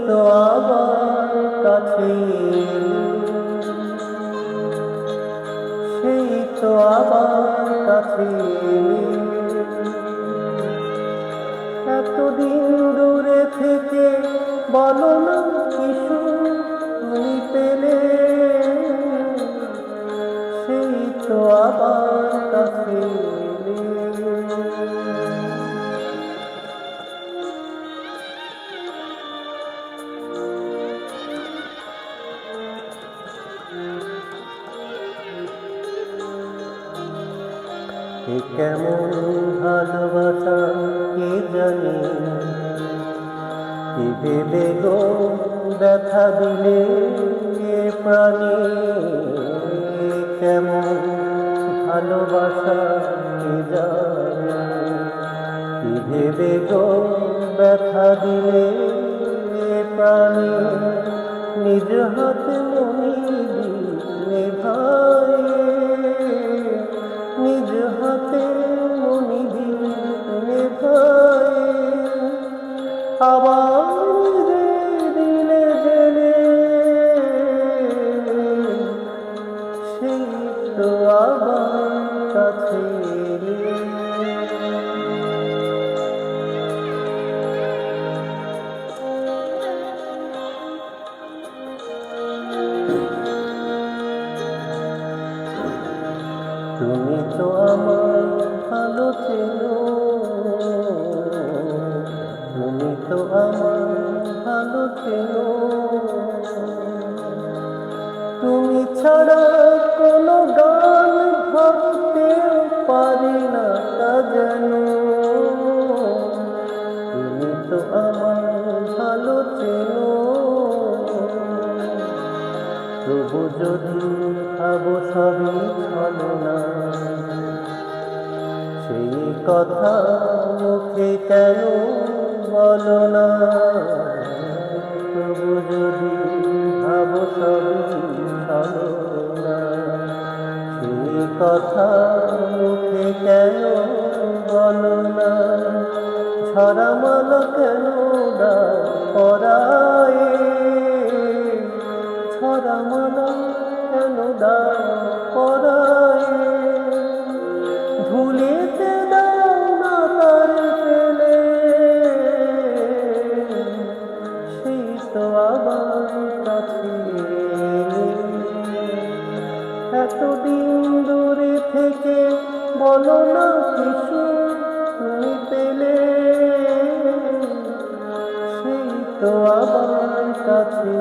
তো আবার কাছে সেই তো আবার কাছে এতদিন দূরে থেকে বলো না কিছু তুমি পেলে সেই তো আবার কাছে এ কেমন ভালোবাসা কে জানে কি ভেবে গো ব্যথা দিলে এ প্রাণে কেমন ভালোবাসা কে জানে কি ভেবে গো ব্যথা দিলে এ প্রাণে নিজ হাতে মনি দিলে ভাই নিজ হাতে মনি দিলে ভাই আবার দিলে গেলে সেই তো আবার কাছে তুমি তো আমার ভালো চেনো তুমি তো আমার ভালো চেনো তুমি ছাড়া কোনো গান ভাবতেও পারি না তা জানো তুমি তো আমার ভালো চেনো তবু যদি ভাবো সবই ছলনা সেই কথা মুখে কেন বলো না তবু যদি ভাবো সবই ছলনা সেই কথা মুখে কেন বলো না ছড়া মালা কেন দাও পরায় ছড়া মালা কেন দাও পরায় ভুলিতে দাও না তার ফেলে সেই তো আবার কাছে এতদিন দূরে থেকে বলো না কিছু তুমি পেলে সেই তো আবার কাছে